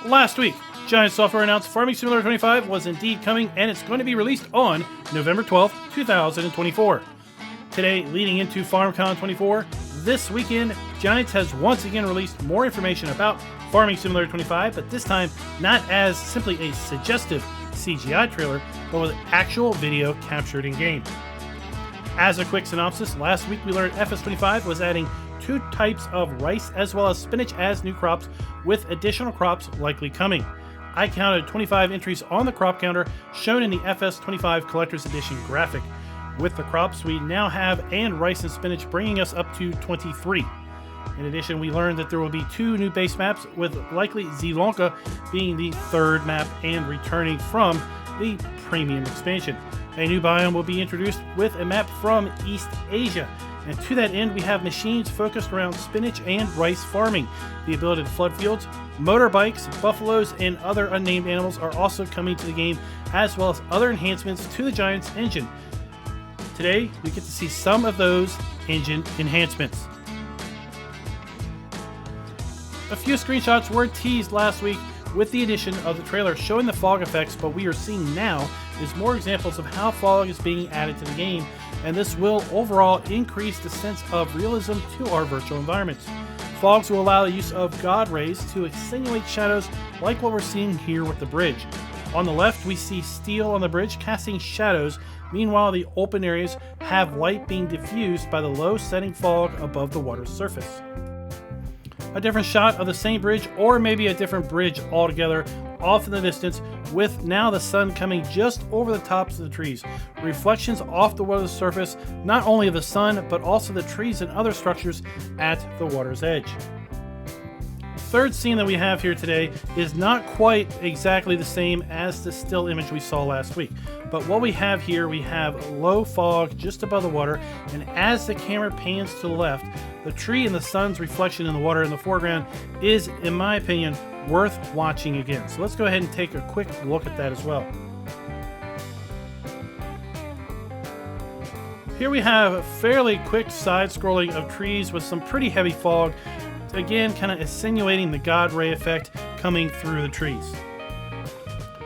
Last week, Giant Software announced Farming Simulator 25 was indeed coming, and it's going to be released on November 12th, 2024. Today, leading into FarmerCon 24, this weekend, Giants has once again released more information about Farming Simulator 25, but this time not as simply a suggestive CGI trailer, but with actual video captured in-game. As a quick synopsis, last week we learned FS25 was adding 2 types of rice as well as spinach as new crops, with additional crops likely coming. I counted 25 entries on the crop counter shown in the FS25 Collector's Edition graphic. With the crops we now have and rice and spinach bringing us up to 23. In addition, we learned that there will be 2 new base maps, with likely Zielonka being the 3rd map and returning from the premium expansion. A new biome will be introduced with a map from East Asia. And to that end, we have machines focused around spinach and rice farming. The ability to flood fields, motorbikes, buffaloes, and other unnamed animals are also coming to the game, as well as other enhancements to the Giants engine. Today, we get to see some of those engine enhancements. A few screenshots were teased last week with the addition of the trailer showing the fog effects, but we are seeing now is more examples of how fog is being added to the game, and this will overall increase the sense of realism to our virtual environments. Fogs will allow the use of God rays to attenuate shadows like what we're seeing here with the bridge. On the left, we see steel on the bridge casting shadows. Meanwhile, the open areas have light being diffused by the low setting fog above the water's surface. A different shot of the same bridge, or maybe a different bridge altogether, off in the distance, with now the sun coming just over the tops of the trees. Reflections off the water's surface, not only of the sun, but also the trees and other structures at the water's edge. Third scene that we have here today is not quite exactly the same as the still image we saw last week. But what we have here, we have low fog just above the water, and as the camera pans to the left, the tree and the sun's reflection in the water in the foreground is, in my opinion, worth watching again. So let's go ahead and take a quick look at that as well. Here we have a fairly quick side scrolling of trees with some pretty heavy fog, again kind of insinuating the God ray effect coming through the trees.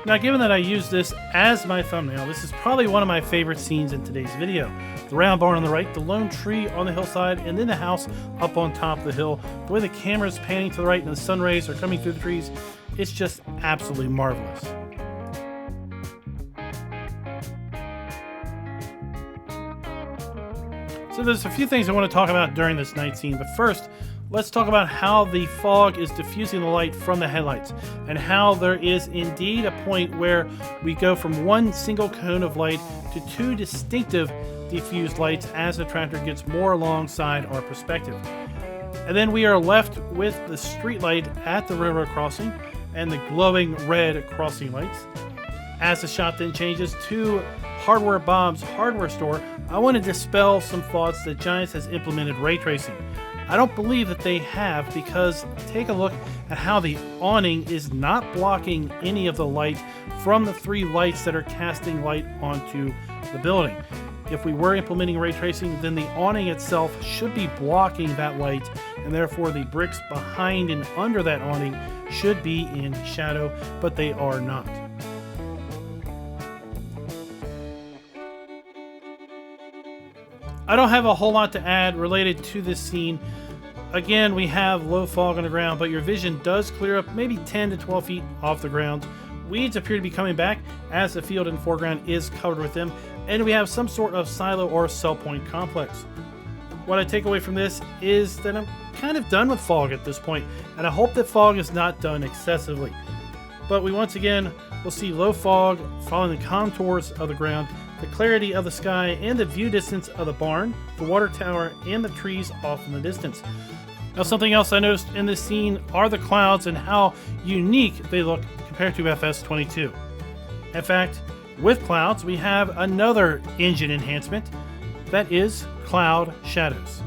Now, given that I use this as my thumbnail, this is probably one of my favorite scenes in today's video. The round barn on the right, the lone tree on the hillside, and then the house up on top of the hill. The way the camera is panning to the right and the sun rays are coming through the trees, it's just absolutely marvelous. So there's a few things I want to talk about during this night scene, but first, let's talk about how the fog is diffusing the light from the headlights, and how there is indeed a point where we go from one single cone of light to 2 distinctive diffused lights as the tractor gets more alongside our perspective. And then we are left with the street light at the railroad crossing and the glowing red crossing lights. As the shot then changes to Hardware Bob's hardware store, I want to dispel some thoughts that Giants has implemented ray tracing. I don't believe that they have, because take a look at how the awning is not blocking any of the light from the 3 lights that are casting light onto the building. If we were implementing ray tracing, then the awning itself should be blocking that light, and therefore the bricks behind and under that awning should be in shadow, but they are not. I don't have a whole lot to add related to this scene. Again, we have low fog on the ground, but your vision does clear up maybe 10 to 12 feet off the ground. Weeds appear to be coming back as the field in the foreground is covered with them, and we have some sort of silo or cell point complex. What I take away from this is that I'm kind of done with fog at this point, and I hope that fog is not done excessively. But we once again will see low fog following the contours of the ground, the clarity of the sky, and the view distance of the barn, the water tower, and the trees off in the distance. Now, something else I noticed in this scene are the clouds and how unique they look compared to FS22. In fact, with clouds, we have another engine enhancement, that is cloud shadows.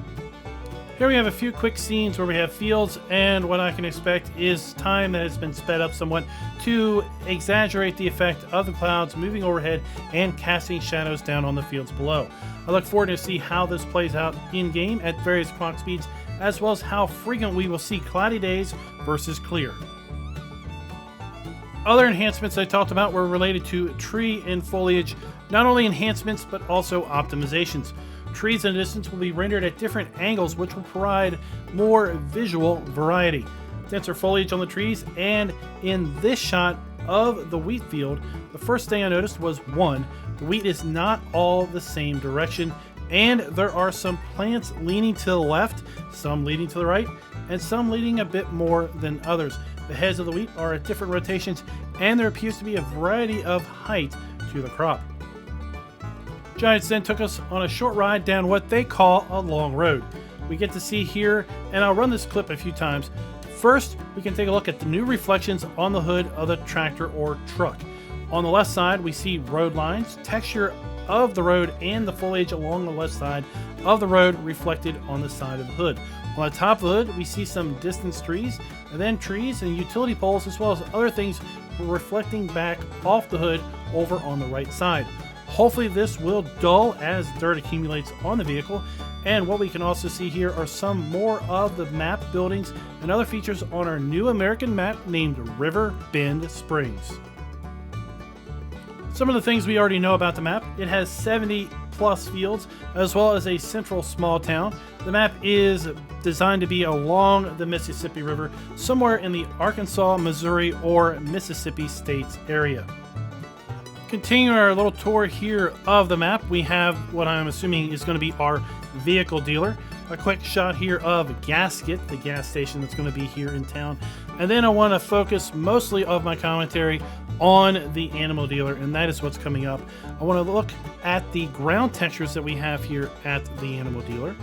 Here we have a few quick scenes where we have fields, and what I can expect is time that has been sped up somewhat to exaggerate the effect of the clouds moving overhead and casting shadows down on the fields below. I look forward to see how this plays out in-game at various clock speeds, as well as how frequent we will see cloudy days versus clear. Other enhancements I talked about were related to tree and foliage, not only enhancements but also optimizations. Trees and distance will be rendered at different angles, which will provide more visual variety. Denser foliage on the trees, and in this shot of the wheat field, the first thing I noticed was one, the wheat is not all the same direction, and there are some plants leaning to the left, some leaning to the right, and some leaning a bit more than others. The heads of the wheat are at different rotations, and there appears to be a variety of height to the crop. Giants then took us on a short ride down what they call a long road. We get to see here, and I'll run this clip a few times. First, we can take a look at the new reflections on the hood of the tractor or truck. On the left side, we see road lines, texture of the road, and the foliage along the left side of the road reflected on the side of the hood. On the top of the hood, we see some distance trees, and then trees and utility poles, as well as other things reflecting back off the hood over on the right side. Hopefully this will dull as dirt accumulates on the vehicle, and what we can also see here are some more of the map buildings and other features on our new American map named River Bend Springs. Some of the things we already know about the map: it has 70 plus fields as well as a central small town. The map is designed to be along the Mississippi River, somewhere in the Arkansas, Missouri, or Mississippi states area. Continuing our little tour here of the map, we have what I'm assuming is going to be our vehicle dealer. A quick shot here of Gasket, the gas station that's going to be here in town. And then I want to focus mostly of my commentary on the animal dealer, and that is what's coming up. I want to look at the ground textures that we have here at the animal dealer.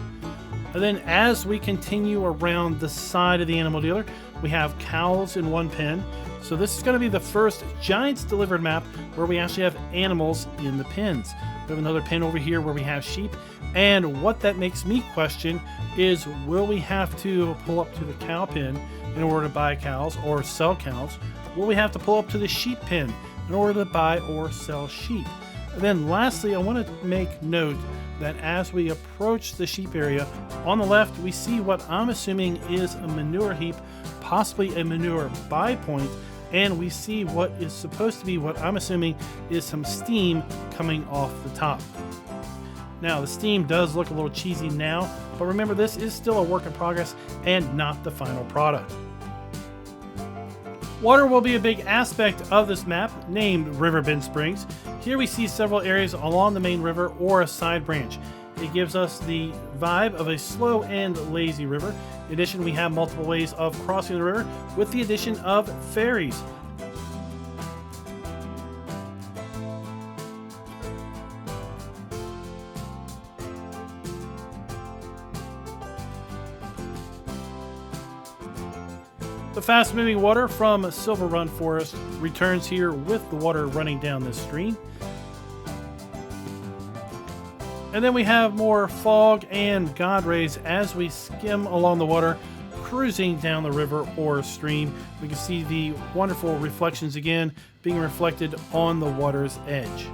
And then as we continue around the side of the animal dealer, we have cows in one pen. So this is going to be the first Giants delivered map where we actually have animals in the pens. We have another pen over here where we have sheep, and what that makes me question is, will we have to pull up to the cow pen in order to buy cows or sell cows? Will we have to pull up to the sheep pen in order to buy or sell sheep? And then lastly, I want to make note that as we approach the sheep area, on the left we see what I'm assuming is a manure heap, possibly a manure buy point, and we see what is supposed to be what I'm assuming is some steam coming off the top. Now, the steam does look a little cheesy now, but remember, this is still a work in progress and not the final product. Water will be a big aspect of this map, named River Bend Springs. Here we see several areas along the main river or a side branch. It gives us the vibe of a slow and lazy river. In addition, we have multiple ways of crossing the river with the addition of ferries. The fast-moving water from Silver Run Forest returns here with the water running down this stream. And then we have more fog and God rays as we skim along the water, cruising down the river or stream. We can see the wonderful reflections again being reflected on the water's edge.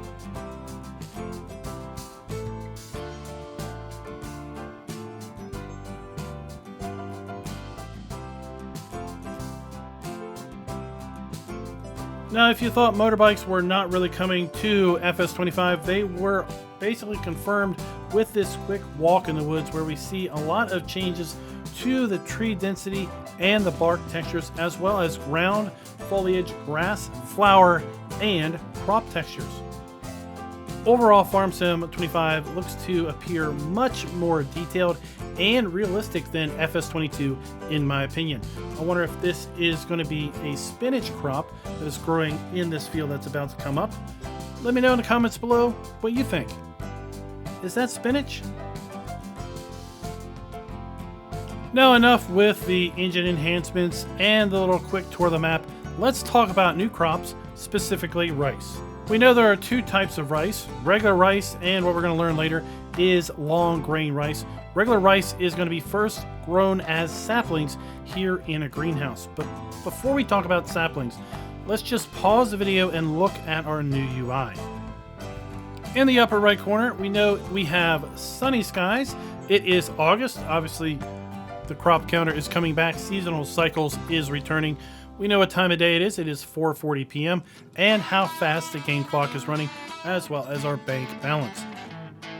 Now, if you thought motorbikes were not really coming to FS25, they were basically confirmed with this quick walk in the woods where we see a lot of changes to the tree density and the bark textures, as well as ground, foliage, grass, flower, and crop textures. Overall, Farm Sim 25 looks to appear much more detailed and realistic than FS22 in my opinion. I wonder if this is going to be a spinach crop that is growing in this field that's about to come up. Let me know in the comments below what you think. Is that spinach? Now, enough with the engine enhancements and the little quick tour of the map. Let's talk about new crops, specifically rice. We know there are two types of rice, regular rice and what we're going to learn later is long grain rice. Regular rice is going to be first grown as saplings here in a greenhouse. But before we talk about saplings, let's just pause the video and look at our new UI. In the upper right corner, we know we have sunny skies. It is August. Obviously, the crop counter is coming back. Seasonal cycles is returning. We know what time of day it is. It is 4:40 p.m. and how fast the game clock is running, as well as our bank balance.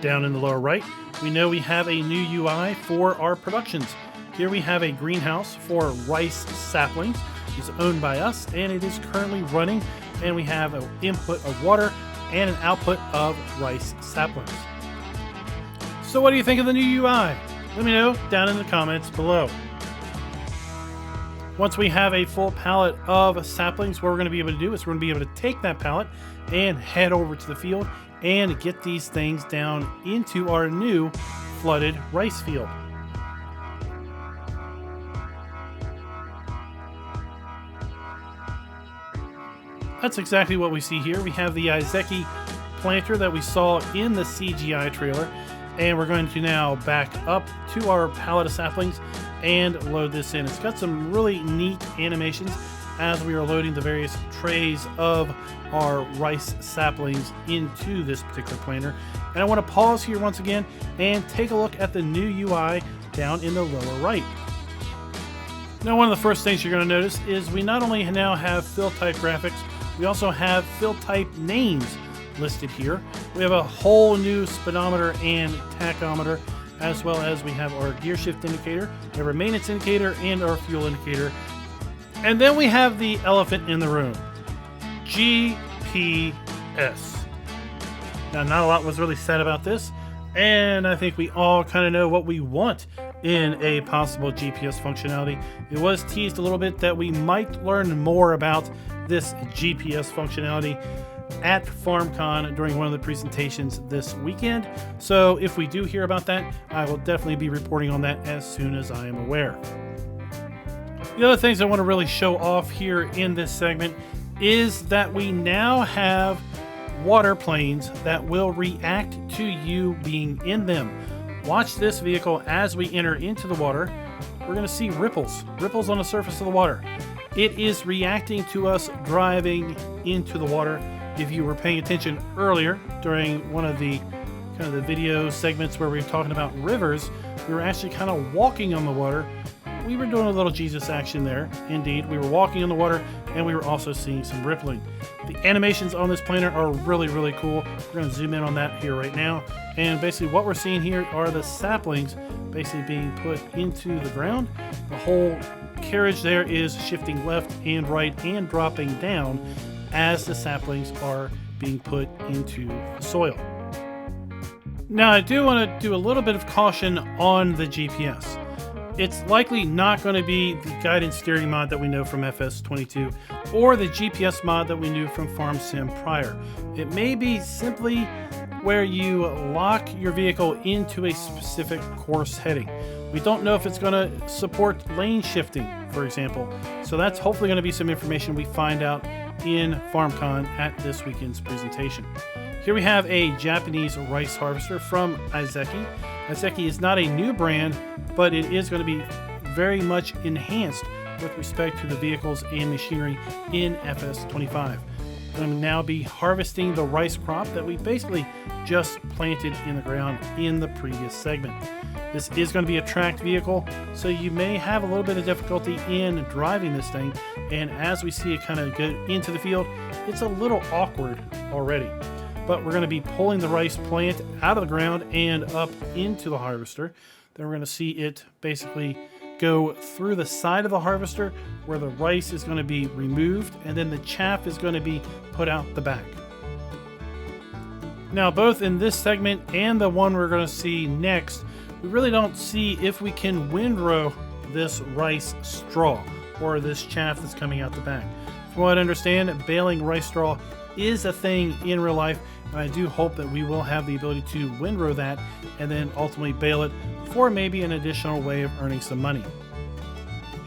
Down in the lower right, we know we have a new UI for our productions. Here we have a greenhouse for rice saplings. It's owned by us and it is currently running, and we have an input of water and an output of rice saplings. So what do you think of the new UI? Let me know down in the comments below. Once we have a full pallet of saplings, what we're going to be able to do is we're going to be able to take that pallet and head over to the field and get these things down into our new flooded rice field. That's exactly what we see here. We have the Izeki planter that we saw in the CGI trailer, and we're going to now back up to our pallet of saplings and load this in. It's got some really neat animations as we are loading the various trays of our rice saplings into this particular planter. And I want to pause here once again and take a look at the new UI down in the lower right. Now, one of the first things you're going to notice is we not only now have fill type graphics, we also have fill type names listed here. We have a whole new speedometer and tachometer, as well as we have our gear shift indicator, we have our maintenance indicator, and our fuel indicator. And then we have the elephant in the room, GPS. Now, not a lot was really said about this, and I think we all kind of know what we want in a possible GPS functionality. It was teased a little bit that we might learn more about this GPS functionality at FarmerCon during one of the presentations this weekend. So if we do hear about that, I will definitely be reporting on that as soon as I am aware. The other things I want to really show off here in this segment is that we now have water planes that will react to you being in them. Watch this vehicle as we enter into the water. We're going to see ripples on the surface of the water. It is reacting to us driving into the water. If you were paying attention earlier during one of the kind of the video segments where we were talking about rivers, we were actually kind of walking on the water. We were doing a little Jesus action there. Indeed, we were walking on the water and we were also seeing some rippling. The animations on this planter are really, really cool. We're going to zoom in on that here right now. And basically what we're seeing here are the saplings basically being put into the ground. The whole carriage there is shifting left and right and dropping down as the saplings are being put into the soil. Now, I do want to do a little bit of caution on the GPS. It's likely not going to be the guidance steering mod that we know from FS22 or the GPS mod that we knew from FarmSim prior. It may be simply where you lock your vehicle into a specific course heading. We don't know if it's going to support lane shifting, for example. So that's hopefully going to be some information we find out in FarmerCon at this weekend's presentation. Here we have a Japanese rice harvester from Izeki. Izeki is not a new brand, but it is going to be very much enhanced with respect to the vehicles and machinery in FS25. We're going to now be harvesting the rice crop that we basically just planted in the ground in the previous segment. This is going to be a tracked vehicle, so you may have a little bit of difficulty in driving this thing, and as we see it kind of get into the field, it's a little awkward already. But we're going to be pulling the rice plant out of the ground and up into the harvester. Then we're going to see it basically go through the side of the harvester where the rice is going to be removed, and then the chaff is going to be put out the back. Now, both in this segment and the one we're going to see next, we really don't see if we can windrow this rice straw or this chaff that's coming out the back. From what I understand, baling rice straw is a thing in real life, and I do hope that we will have the ability to windrow that and then ultimately bale it for maybe an additional way of earning some money.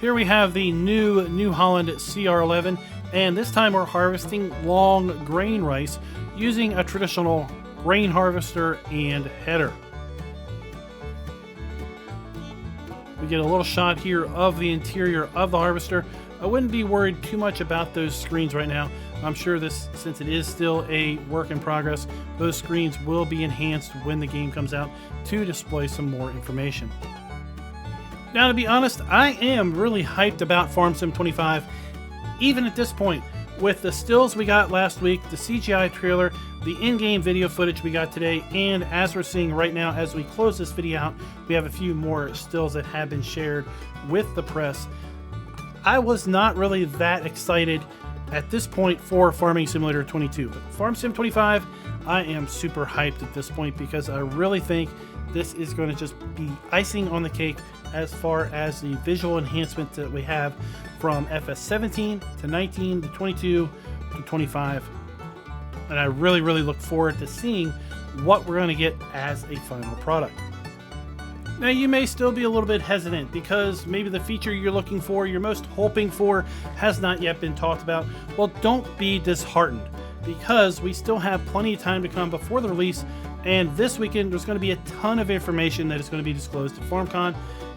Here we have the New Holland CR11, and this time we're harvesting long grain rice using a traditional grain harvester and header. We get a little shot here of the interior of the harvester. I wouldn't be worried too much about those screens right now. I'm sure this, since it is still a work in progress, those screens will be enhanced when the game comes out to display some more information. Now, to be honest, I am really hyped about FarmSim 25 even at this point, with the stills we got last week, the CGI trailer, the in-game video footage we got today, and as we're seeing right now as we close this video out, we have a few more stills that have been shared with the press. I was not really that excited at this point for Farming Simulator 22, but Farm Sim 25, I am super hyped at this point because I really think this is going to just be icing on the cake as far as the visual enhancement that we have from FS17 to 19 to 22 to 25. And I really look forward to seeing what we're going to get as a final product. Now, you may still be a little bit hesitant because maybe the feature you're looking for, you're most hoping for, has not yet been talked about. Well, don't be disheartened because we still have plenty of time to come before the release, and this weekend there's going to be a ton of information that is going to be disclosed at FarmCon.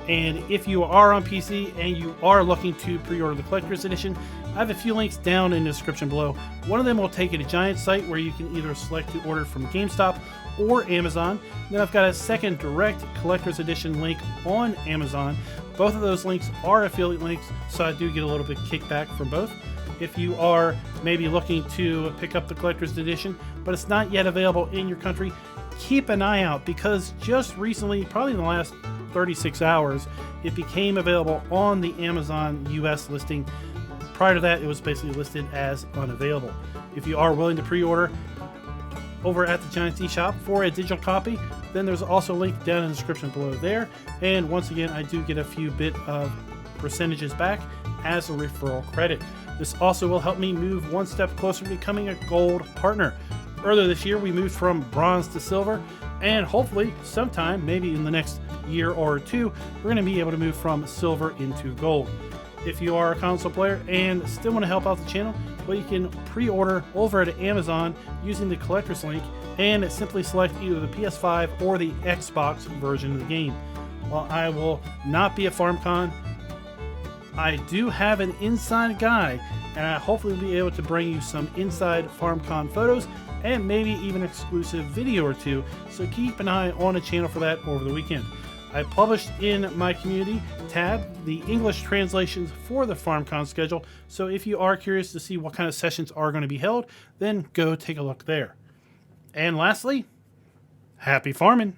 And if you are on PC and you are looking to pre-order the Collector's Edition, I have a few links down in the description below. One of them will take you to Giant site where you can either select to order from GameStop or Amazon. Then I've got a second direct Collector's Edition link on Amazon. Both of those links are affiliate links, so I do get a little bit kickback from both. If you are maybe looking to pick up the Collector's Edition, but it's not yet available in your country, keep an eye out because just recently, probably in the last 36 hours, it became available on the Amazon US listing. Prior to that, it was basically listed as unavailable. If you are willing to pre-order over at the Giants eShop for a digital copy, then there's also a link down in the description below there. And once again, I do get a few bit of percentages back as a referral credit. This also will help me move one step closer to becoming a gold partner. Earlier this year, we moved from bronze to silver, and hopefully sometime, maybe in the next year or two, we're going to be able to move from silver into gold. If you are a console player and still want to help out the channel, well, you can pre-order over at Amazon using the collector's link and simply select either the PS5 or the Xbox version of the game. While I will not be at FarmCon, I do have an inside guy, and I hopefully will be able to bring you some inside FarmCon photos and maybe even exclusive video or two, so keep an eye on the channel for that over the weekend. I published in my community tab the English translations for the FarmCon schedule, so if you are curious to see what kind of sessions are going to be held, then go take a look there. And lastly, happy farming!